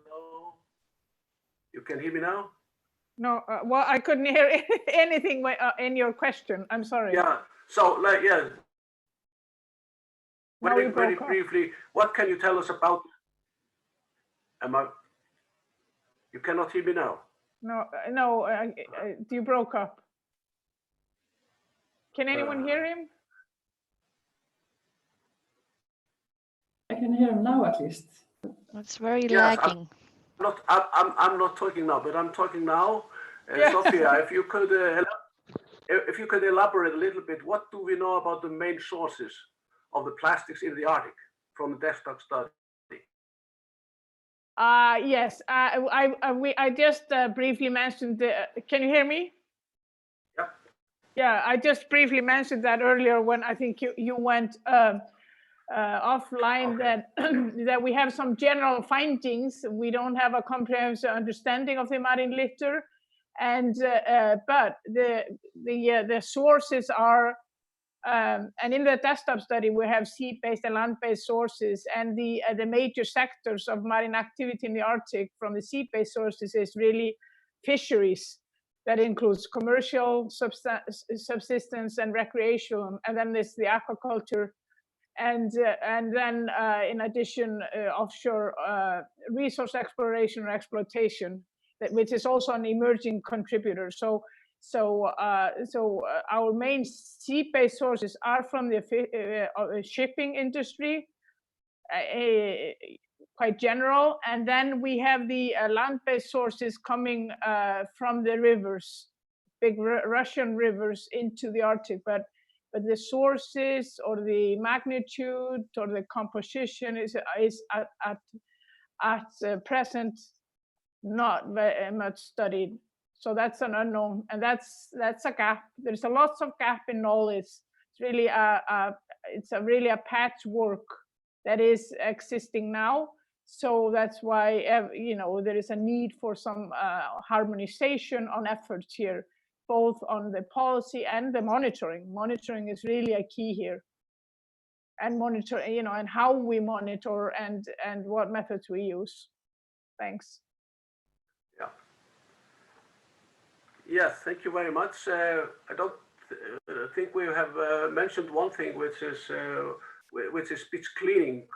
No. You can hear me now? No, well, I couldn't hear anything in your question. I'm sorry. Yeah. So, very briefly, what can you tell us about? You cannot hear me now? No, you broke up. Can anyone hear him? I can hear him now, at least. It's very lagging. I'm not talking now, but I'm talking now. Soffía, if you could elaborate a little bit, what do we know about the main sources of the plastics in the Arctic from the desktop study? Yes, I just briefly mentioned. Can you hear me? Yep. Yeah, I just briefly mentioned that earlier when I think you went offline. Okay. that we have some general findings. We don't have a comprehensive understanding of the marine litter, and but the sources are. And in the desktop study, we have sea-based and land-based sources, and the major sectors of marine activity in the Arctic from the sea-based sources is really fisheries. That includes commercial, subsistence, and recreation, and then there's the aquaculture, and then in addition, offshore resource exploration or exploitation, which is also an emerging contributor. So our main sea-based sources are from the shipping industry, quite general, and then we have the land-based sources coming from the rivers, big Russian rivers into the Arctic. But the sources or the magnitude or the composition is at present not very much studied. So that's an unknown, and that's a gap. There's a lots of gap in knowledge. It's really really a patchwork that is existing now. So that's why there is a need for some harmonization on efforts here, both on the policy and the monitoring. Monitoring is really a key here, and monitor, and how we monitor and what methods we use. Thanks. Yeah. Yes, thank you very much. I don't think we have mentioned one thing, which is beach cleaning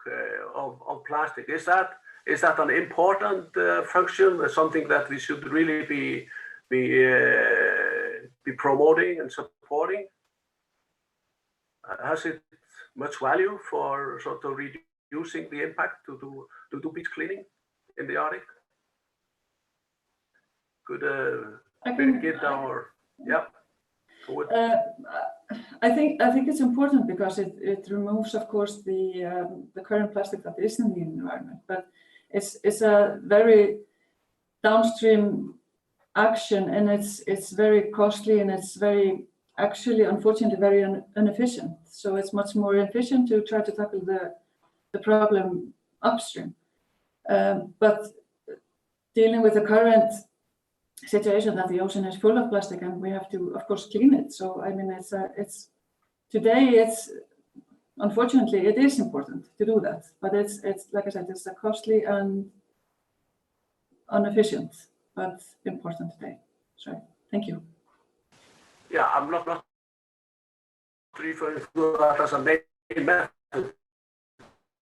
of plastic. Is that an important function, something that we should really be promoting and supporting? Has it much value for sort of reducing the impact to do beach cleaning in the Arctic? Could Birgitta or yeah? I think it's important because it removes, of course, the current plastic that is in the environment, but it's a very downstream action, and it's very costly, and it's very, actually, unfortunately, very inefficient. So it's much more efficient to try to tackle the problem upstream. But dealing with the current situation that the ocean is full of plastic, and we have to, of course, clean it. So I mean, unfortunately, it is important to do that, but it's like I said, it's a costly and inefficient, but important today. So thank you. Yeah, I'm not referring to that as a main method,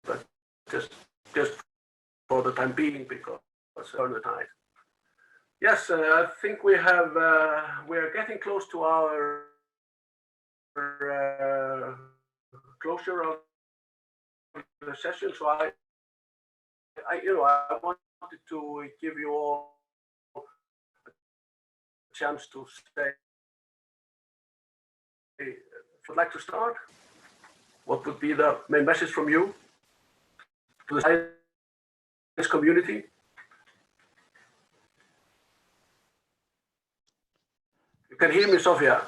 but just for the time being, because on the tide. Yes, I think we are getting close to our closure of the session. So I wanted to give you all a chance to say, if you'd like to start, what would be the main message from you to the science community? You can hear me, Soffía.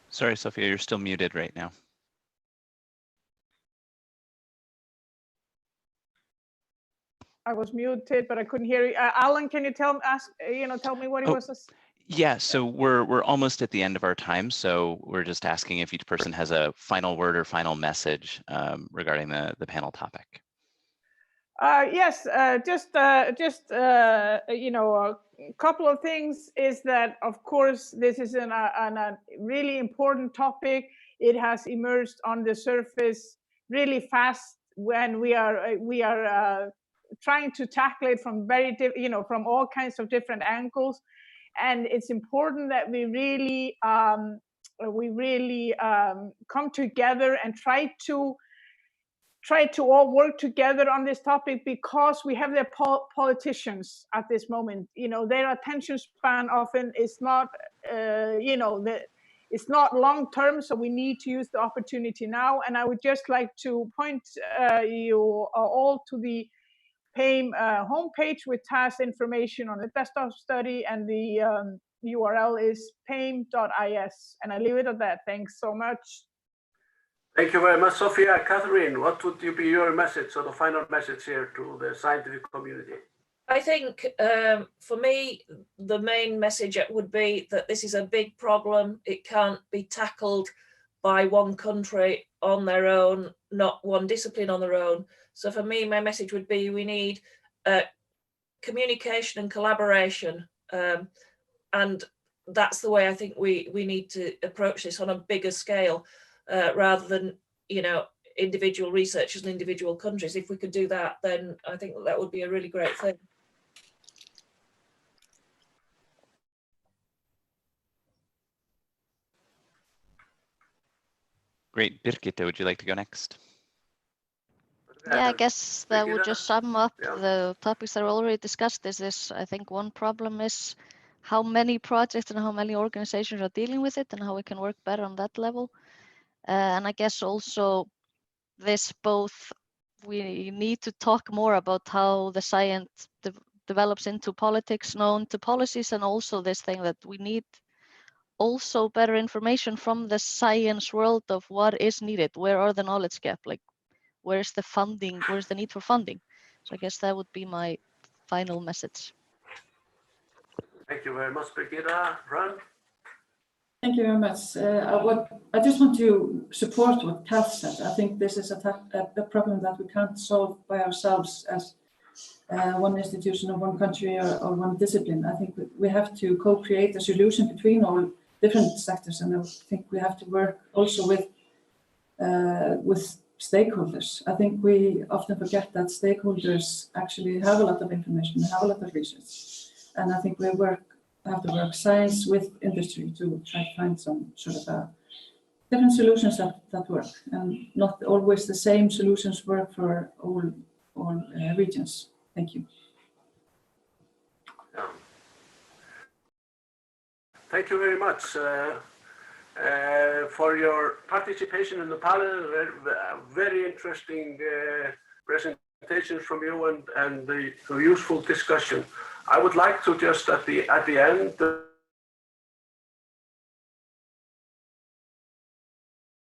Sorry, Soffía, you're still muted right now. I was muted, but I couldn't hear you. Alan, can you tell me what it was? Yeah, so we're almost at the end of our time, so we're just asking if each person has a final word or final message regarding the panel topic. Yes, just a couple of things is that, of course, this is a really important topic. It has emerged on the surface really fast when we are trying to tackle it from from all kinds of different angles, and it's important that we really come together and try to all work together on this topic, because we have the politicians at this moment. Their attention span often is not, it's not long term. So we need to use the opportunity now. And I would just like to point you all to the PAIM homepage, which has information on the desktop study, and the URL is paim.is. And I leave it at that. Thanks so much. Thank you very much, Soffía. Catherine, what would be your message, or the final message here to the scientific community? I think for me, the main message would be that this is a big problem. It can't be tackled by one country on their own, not one discipline on their own. So for me, my message would be we need communication and collaboration. And that's the way I think we need to approach this on a bigger scale. Rather than individual researchers in individual countries. If we could do that, then I think that would be a really great thing. Great. Birgitta, would you like to go next? Yeah, I guess that would just sum up the topics that are already discussed. I think one problem is how many projects and how many organizations are dealing with it, and how we can work better on that level. And I guess also we need to talk more about how the develops into politics, known to policies, and also this thing that we need also better information from the science world of what is needed. Where are the knowledge gap? Like, where's the funding? Where's the need for funding? So I guess that would be my final message. Thank you very much, Birgitta. Hrönn? Thank you very much. I just want to support what Kath said. I think this is a problem that we can't solve by ourselves as one institution or one country or one discipline. I think we have to co-create a solution between all different sectors, and I think we have to work also with stakeholders. I think we often forget that stakeholders actually have a lot of information, have a lot of research, and I think we have to work science with industry to try to find some sort of different solutions that work, and not always the same solutions work for all regions. Thank you. Thank you very much for your participation in the panel. Very interesting presentations from you and the useful discussion. I would like to just at the end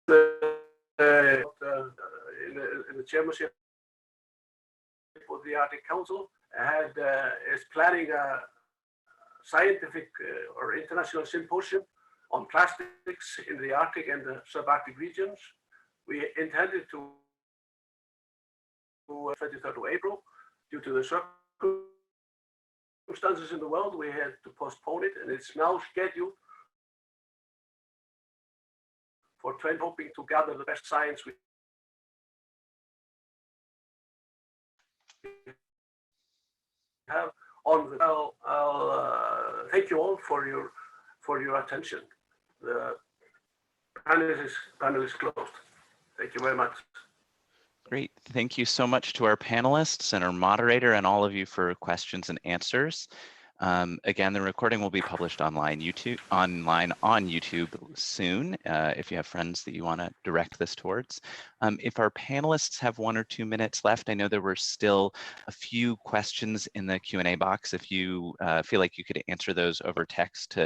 in the chairmanship of the Arctic Council is planning a scientific or international symposium on plastics in the Arctic and the subarctic regions. We intended to 23rd of April. Due to the circumstances in the world, we had to postpone it, and it's now scheduled for 20, hoping to gather the best science we have on the. I'll thank you all for your attention. The panel is closed. Thank you very much. Great. Thank you so much to our panelists and our moderator and all of you for questions and answers. Again, the recording will be published online on YouTube soon, if you have friends that you want to direct this towards. If our panelists have 1 or 2 minutes left, I know there were still a few questions in the Q&A box. If you feel like you could answer those over text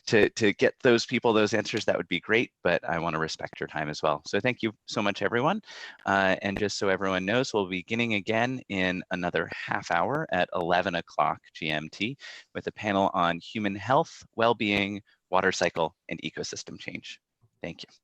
to get those people those answers, that would be great, but I want to respect your time as well. So thank you so much, everyone. And just so everyone knows, we'll be beginning again in another half hour at 11 o'clock GMT with a panel on human health, well-being, water cycle, and ecosystem change. Thank you.